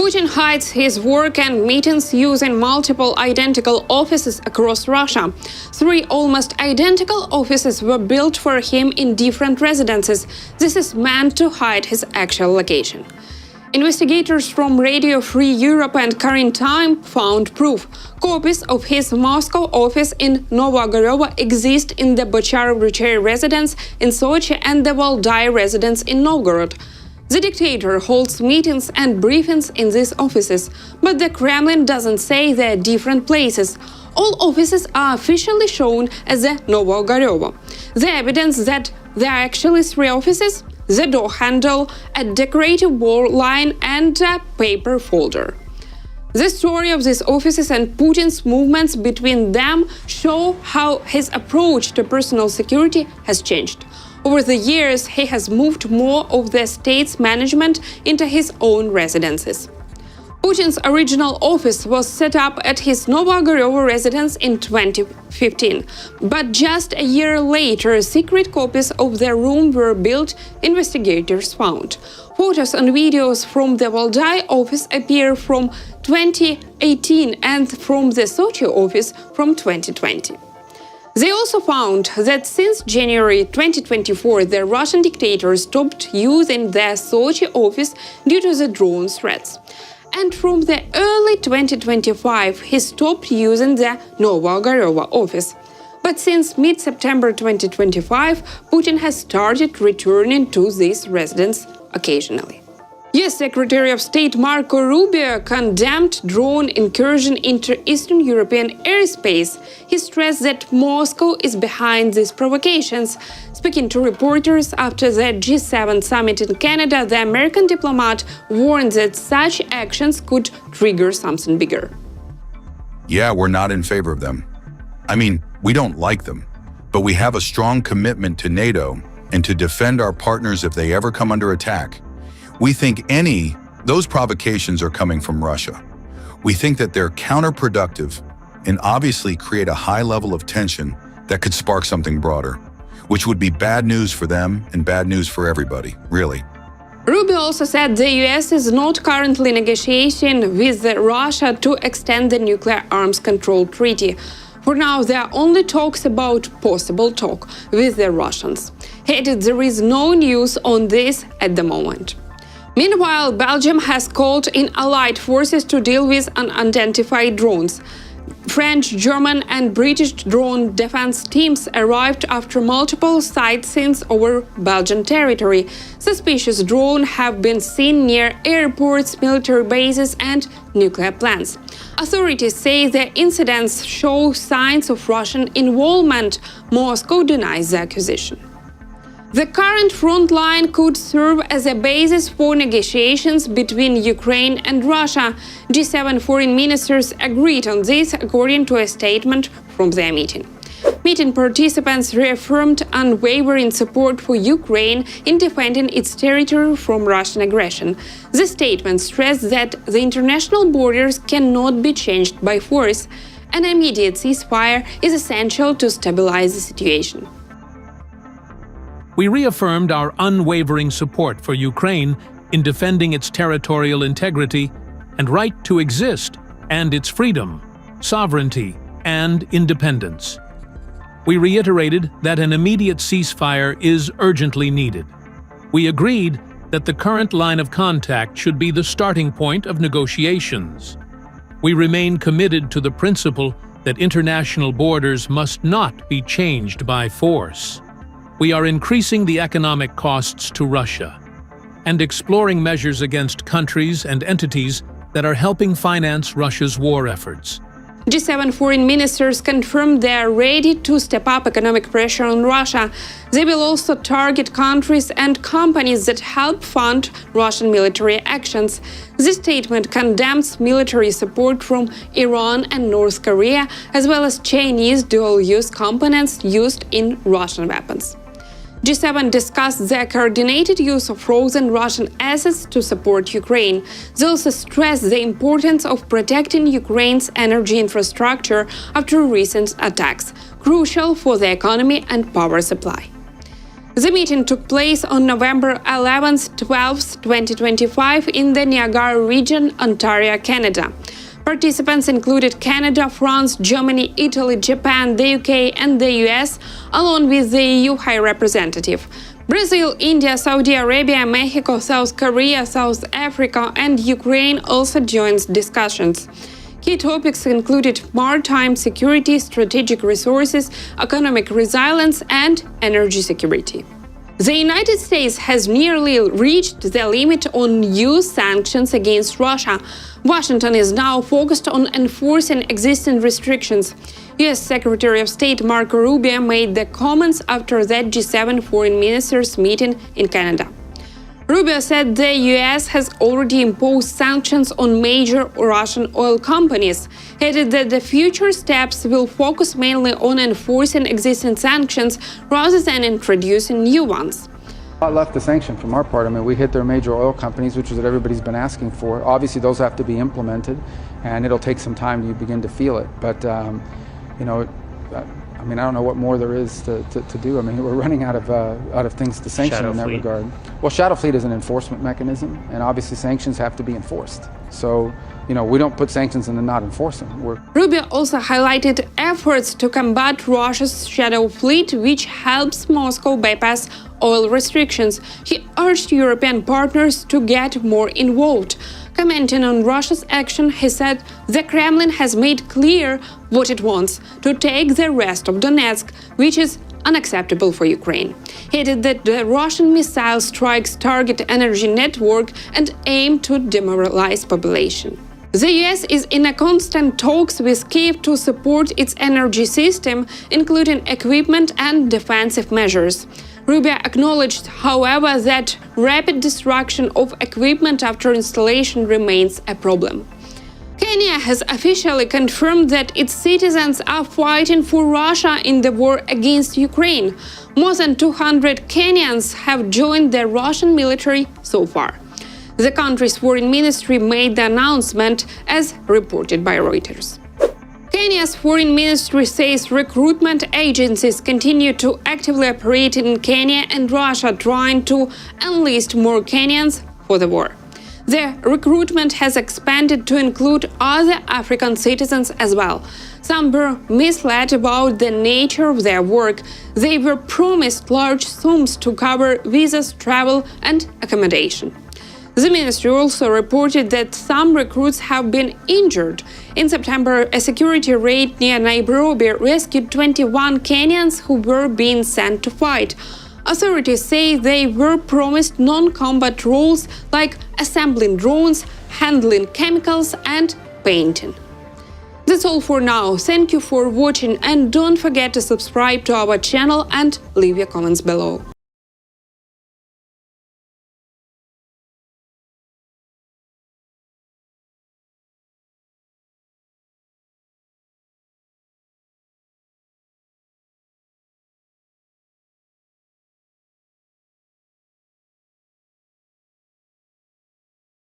Putin hides his work and meetings using multiple identical offices across Russia. 3 almost identical offices were built for him in different residences. This is meant to hide his actual location. Investigators from Radio Free Europe and Current Time found proof. Copies of his Moscow office in Novogorevo exist in the Bocharu-Brucheri residence in Sochi and the Valdai residence in Novgorod. The dictator holds meetings and briefings in these offices, but the Kremlin doesn't say they're different places. All offices are officially shown as the Novogorevo. The evidence that there are actually 3 offices: the door handle, a decorative wall line, and a paper folder. The story of these offices and Putin's movements between them show how his approach to personal security has changed. Over the years, he has moved more of the state's management into his own residences. Putin's original office was set up at his Novogorevo residence in 2015. But just a year later, secret copies of the room were built, investigators found. Photos and videos from the Valdai office appear from 2018 and from the Sochi office from 2020. They also found that since January 2024, the Russian dictator stopped using the Sochi office due to the drone threats. And from the early 2025, he stopped using the Novogorevo office. But since mid-September 2025, Putin has started returning to this residence occasionally. US Secretary of State Marco Rubio condemned drone incursion into Eastern European airspace. He stressed that Moscow is behind these provocations. Speaking to reporters after the G7 summit in Canada, the American diplomat warned that such actions could trigger something bigger. Yeah, we're not in favor of them. I mean, we don't like them, but we have a strong commitment to NATO and to defend our partners if they ever come under attack. We think those provocations are coming from Russia. We think that they're counterproductive and obviously create a high level of tension that could spark something broader, which would be bad news for them and bad news for everybody, really. Rubio also said the US is not currently negotiating with Russia to extend the nuclear arms control treaty. For now, there are only talks about possible talk with the Russians. He added there is no news on this at the moment. Meanwhile, Belgium has called in allied forces to deal with unidentified drones. French, German and British drone defense teams arrived after multiple sightings over Belgian territory. Suspicious drones have been seen near airports, military bases and nuclear plants. Authorities say the incidents show signs of Russian involvement. Moscow denies the accusation. The current front line could serve as a basis for negotiations between Ukraine and Russia. G7 foreign ministers agreed on this, according to a statement from their meeting. Meeting participants reaffirmed unwavering support for Ukraine in defending its territory from Russian aggression. The statement stressed that the international borders cannot be changed by force. An immediate ceasefire is essential to stabilize the situation. We reaffirmed our unwavering support for Ukraine in defending its territorial integrity and right to exist, and its freedom, sovereignty, and independence. We reiterated that an immediate ceasefire is urgently needed. We agreed that the current line of contact should be the starting point of negotiations. We remain committed to the principle that international borders must not be changed by force. We are increasing the economic costs to Russia and exploring measures against countries and entities that are helping finance Russia's war efforts. G7 foreign ministers confirmed they are ready to step up economic pressure on Russia. They will also target countries and companies that help fund Russian military actions. This statement condemns military support from Iran and North Korea, as well as Chinese dual-use components used in Russian weapons. G7 discussed the coordinated use of frozen Russian assets to support Ukraine. They also stressed the importance of protecting Ukraine's energy infrastructure after recent attacks, crucial for the economy and power supply. The meeting took place on November 11th, 12th, 2025 in the Niagara region, Ontario, Canada. Participants included Canada, France, Germany, Italy, Japan, the UK and the US, along with the EU High Representative. Brazil, India, Saudi Arabia, Mexico, South Korea, South Africa and Ukraine also joined discussions. Key topics included maritime security, strategic resources, economic resilience and energy security. The United States has nearly reached the limit on US sanctions against Russia. Washington is now focused on enforcing existing restrictions. US Secretary of State Marco Rubio made the comments after that G7 foreign ministers meeting in Canada. Rubio said the US has already imposed sanctions on major Russian oil companies. He added that the future steps will focus mainly on enforcing existing sanctions rather than introducing new ones. A lot left to sanction from our part. I mean, we hit their major oil companies, which is what everybody's been asking for. Obviously, those have to be implemented, and it'll take some time to begin to feel it. But, I mean, I don't know what more there is to do. I mean, we're running out of things to sanction in that regard. Well, Shadow Fleet is an enforcement mechanism, and obviously sanctions have to be enforced. So, we don't put sanctions and then not enforce them. Rubio also highlighted efforts to combat Russia's Shadow Fleet, which helps Moscow bypass oil restrictions. He urged European partners to get more involved. Commenting on Russia's action, he said the Kremlin has made clear what it wants: to take the rest of Donetsk, which is unacceptable for Ukraine. He added that the Russian missile strikes target energy network and aim to demoralize population. The US is in a constant talks with Kyiv to support its energy system, including equipment and defensive measures. Rubio acknowledged, however, that rapid destruction of equipment after installation remains a problem. Kenya has officially confirmed that its citizens are fighting for Russia in the war against Ukraine. More than 200 Kenyans have joined the Russian military so far. The country's foreign ministry made the announcement, as reported by Reuters. Kenya's foreign ministry says recruitment agencies continue to actively operate in Kenya and Russia, trying to enlist more Kenyans for the war. The recruitment has expanded to include other African citizens as well. Some were misled about the nature of their work. They were promised large sums to cover visas, travel and accommodation. The ministry also reported that some recruits have been injured. In September, a security raid near Nairobi rescued 21 Kenyans who were being sent to fight. Authorities say they were promised non-combat roles like assembling drones, handling chemicals and painting. That's all for now. Thank you for watching and don't forget to subscribe to our channel and leave your comments below.